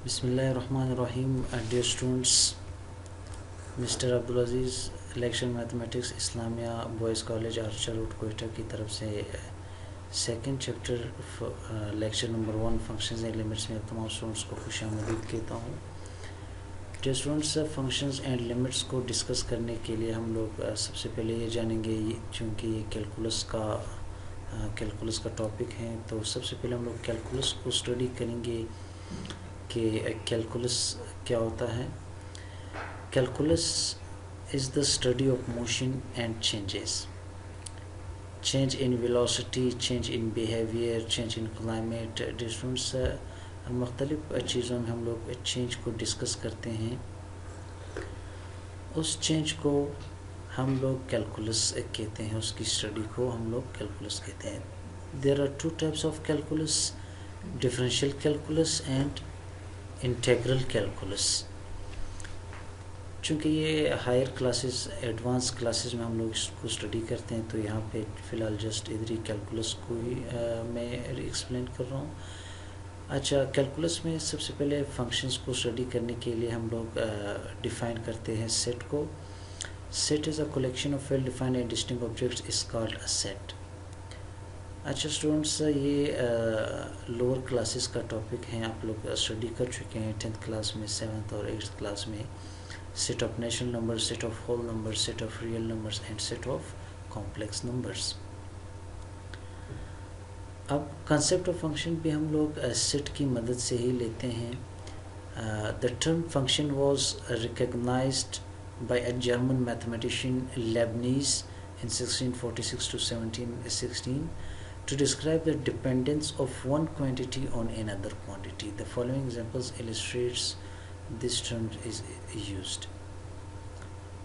बिस्मिल्लाहिर्रहमानिर्रहीम। Dear students, Mr Abdul Aziz lecture mathematics Islamia boys college Archer road Quetta की तरफ से second chapter lecture number 1 functions and limits में तमाम स्टूडेंट्स को खुशामदीद कहता हूँ। Dear students, functions and limits को डिस्कस करने के लिए हम लोग सबसे पहले ये जानेंगे, चूँकि ये कैलकुलस का टॉपिक है, तो सबसे पहले हम लोग कैलकुलस को स्टडी करेंगे कि कैलकुलस क्या होता है। Calculus is the study of motion and change in velocity, change in behaviour, change in climate. Difference मुख्तलिफ चीज़ों में हम लोग चेंज को डिस्कस करते हैं। उस चेंज को हम लोग कैलकुलस कहते हैं, उसकी स्टडी को हम लोग कैलकुलस कहते हैं। There are two types of calculus, differential calculus and integral calculus. चूँकि ये हायर क्लासेस, एडवांस क्लासेस में हम लोग इसको स्टडी करते हैं, तो यहाँ पे फ़िलहाल जस्ट इधर ही कैलकुलस को ही मैं एक्सप्लेन कर रहा हूँ। अच्छा, कैलकुलस में सबसे पहले फंक्शंस को स्टडी करने के लिए हम लोग डिफ़ाइन करते हैं सेट को। Set is a collection of well defined and distinct objects is called a set. अच्छा स्टूडेंट्स, ये लोअर क्लासेस का टॉपिक है, आप लोग स्टडी कर चुके हैं 10th क्लास में, 7th और 8th क्लास में। Set of natural number, set of whole number, set of real numbers and set of complex numbers. अब कंसेप्ट ऑफ फंक्शन भी हम लोग सेट की मदद से ही लेते हैं। The term function was recognized by a German mathematician Leibniz in 1646 to 1716 to describe the dependence of one quantity on another quantity. The following examples illustrates this term is used.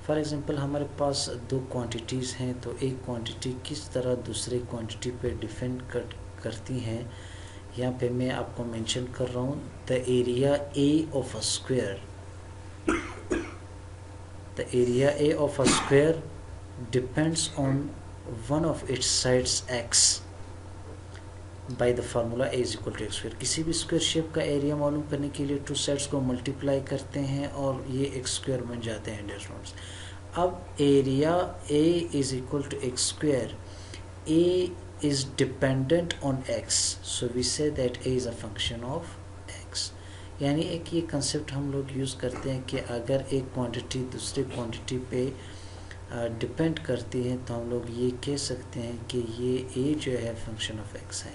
For example, हमारे पास दो quantities हैं, तो एक quantity किस तरह दूसरे quantity पे depend करती हैं, यहाँ पे मैं आपको मेंशन कर रहा हूँ। The area A of a square, the area A of a square depends on one of its sides x by the formula A is equal to x square। किसी भी स्क्वायर शेप का area मालूम करने के लिए two sides को multiply करते हैं और ये x स्क्वायर बन जाते हैं। डियर स्टूडेंट्स, अब area A is equal to x square, A is dependent on x, so we say that A is a function of x। यानी एक ये कंसेप्ट हम लोग यूज़ करते हैं कि अगर एक क्वांटिटी दूसरे क्वांटिटी पे डिपेंड करती है, तो हम लोग ये कह सकते हैं कि ये ए जो है फंक्शन ऑफ एक्स है।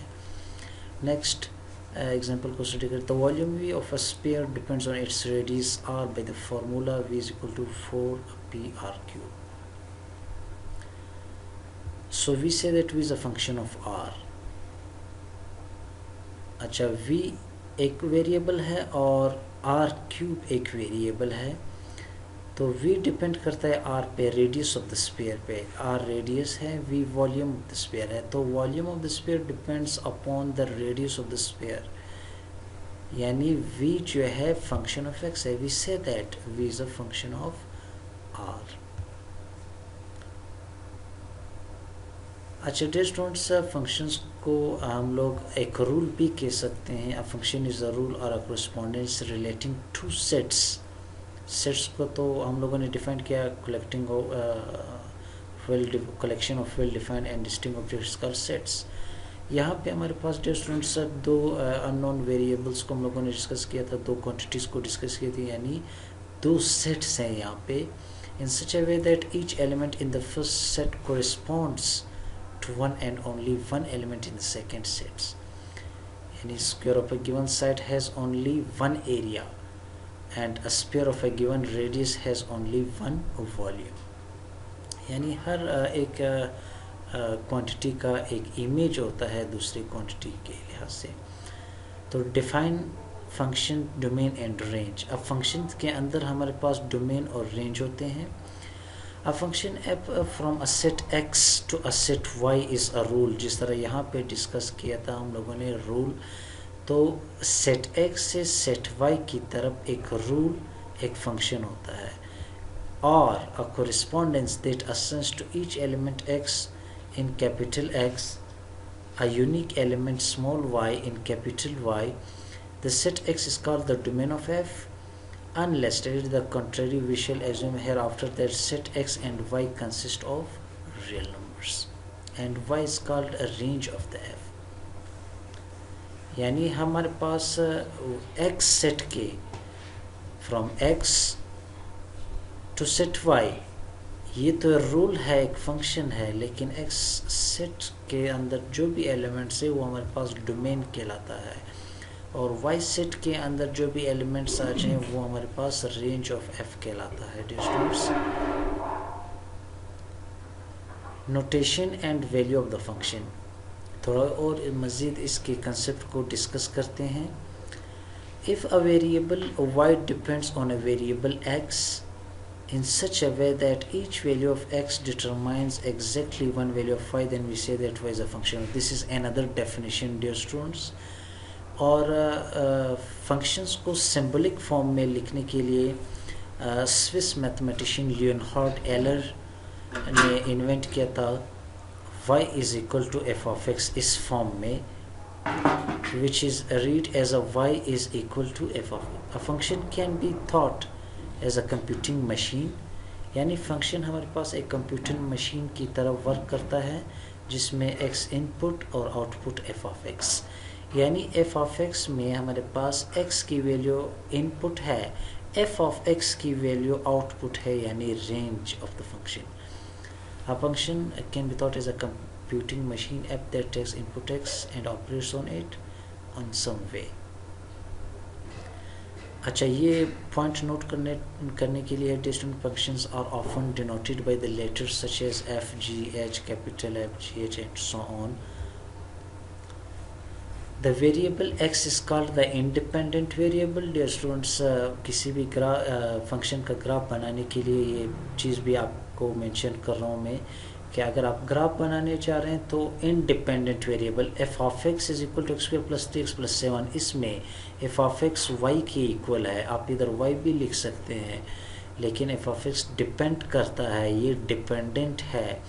नेक्स्ट एग्जांपल को स्टडी करते हैं। The volume V of a sphere depends on its radius R by the formula V is equal to 4πr³। So we say that V is a function of R. अच्छा, V एक variable है और r³ एक variable है, तो v depend करता है r पे, रेडियस ऑफ द स्फीयर पे। r रेडियस है, v volume of the sphere है, तो volume of the sphere depends upon the radius of the sphere, यानी v जो है फंक्शन ऑफ x है। We say that v is a function of r। अच्छा dear students, functions को हम लोग एक रूल भी कह सकते हैं। A function is a rule और a correspondence relating two sets. Sets को तो हम लोगों ने डिफाइन किया, collection of well defined and distinct objects called sets. यहाँ पे हमारे पास डियर स्टूडेंट्स दो अननोन वेरिएबल्स को हम लोगों ने डिस्कस किया था, दो क्वांटिटीज़ को डिस्कस की थी, यानी दो सेट्स हैं यहाँ पे। In such a way that each element in the first set corresponds to one and only one element in the second sets. Any square of a given side has only one area and a sphere of a given radius has only one volume। यानी हर एक quantity का एक image होता है दूसरी quantity के लिहाज से। तो define function, domain and range. अब फंक्शन के अंदर हमारे पास डोमेन और रेंज होते हैं। A function f from a set x to a set y is a rule। जिस तरह यहाँ पे डिस्कस किया था हम लोगों ने रूल, तो सेट x से सेट y की तरफ एक रूल, एक फंक्शन होता है, और a correspondence that assigns to each element x in capital X a unique element small y in capital Y The set X is called the domain of F. Unless stated the contrary, we shall assume hereafter that set X and Y consist of real numbers and Y is called a range of the F. यानी हमारे पास X set के from X to set Y, ये तो rule है, एक function है, लेकिन X सेट के अंदर जो भी एलिमेंट्स है वो हमारे पास डोमेन कहलाता है, और Y सेट के अंदर जो भी एलिमेंट्स आ जाएं वो हमारे पास रेंज ऑफ F कहलाता है। Dear students, notation and value of the function, थोड़ा और मज़ीद इसके कंसेप्ट को डिस्कस करते हैं। If a variable y depends on a variable x in such a way that each value of x determines exactly one value of y, then we say that y is a function. This is another definition, dear students. और functions को symbolic form में लिखने के लिए Swiss mathematician Leonhard एलर ने invent किया था y is equal to f of x इस फॉर्म में, which is read as a y is equal to f of x. A function can be thought as a computing machine, यानी function हमारे पास एक computing machine की तरह work करता है जिसमें x इनपुट और आउटपुट f of x, यानी f of x में हमारे पास x की वैल्यू इनपुट है, f of x की वैल्यू आउटपुट है, यानी range of the function. A function can be thought as a computing machine app that takes input x and operates on it on some way. अच्छा, ये point note करने के लिए distinct functions are often denoted by the letters such as F G H, capital F G H and so on. The variable x is called the independent variable. Dear students, किसी भी function का graph बनाने के लिए ये चीज़ भी आपको mention कर रहा हूँ मैं कि अगर आप ग्राफ बनाने चाह रहे हैं तो independent variable f of x is equal to x square plus 3x plus 7, इसमें f of x y के इक्वल है. आप इधर y भी लिख सकते हैं, लेकिन f of x डिपेंड करता है, ये डिपेंडेंट है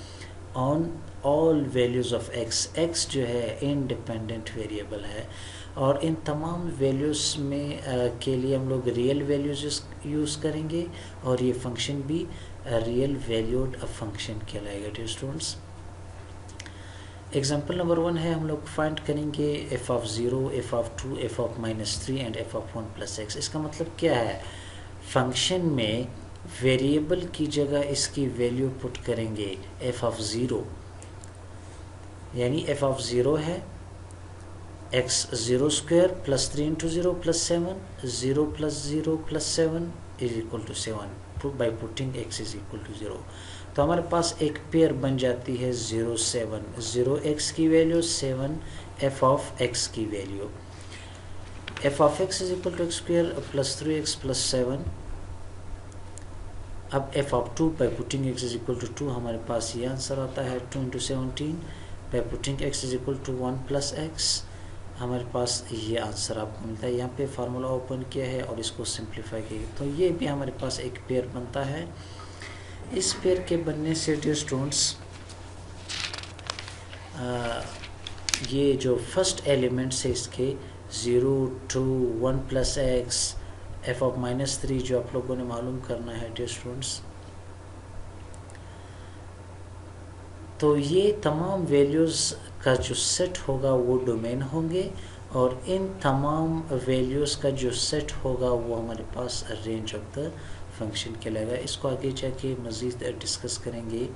on all values of x. x जो है इंडिपेंडेंट वेरिएबल है, और इन तमाम वैल्यूज़ में के लिए हम लोग रियल वैल्यूज़ यूज़ करेंगे, और ये फंक्शन भी रियल वैल्यूड फंक्शन कहलाएगा. डियर स्टूडेंट्स, एग्जांपल नंबर 1 है, हम लोग फाइंड करेंगे f of 0, f of 2, f of -3 and f of 1 plus x. इसका मतलब क्या है, फंक्शन में वेरिएबल की जगह इसकी वैल्यू पुट करेंगे f of 0, यानी f of 0 है x 0 square plus 3 into 0 plus 7, 0 plus 0 plus 7 is equal to 7 by putting x is equal to 0. तो हमारे पास एक पेयर बन जाती है 0 7, 0 x की वैल्यू 7 f of x की value. f of x is equal to x square plus 3x plus 7. अब f of 2 by putting x is equal to 2, हमारे पास ये आंसर आता है 2 into 17 by putting x is equal to 1 plus x. हमारे पास ये आंसर आपको मिलता है. यहाँ पे फार्मूला ओपन किया है और इसको सिंप्लीफाई किया, तो ये भी हमारे पास एक पेयर बनता है. इस पेयर के बनने से डियर स्टूडेंट्स, ये जो फर्स्ट एलिमेंट्स है इसके 0 2 1 प्लस x, f of -3 जो आप लोगों ने मालूम करना है डियर स्टूडेंट्स, तो ये तमाम वैल्यूज़ का जो सेट होगा वो डोमेन होंगे, और इन तमाम वैल्यूज़ का जो सेट होगा वो हमारे पास रेंज ऑफ द फंक्शन कहलाएगा. इसको आगे जाके मज़ीद डिस्कस करेंगे.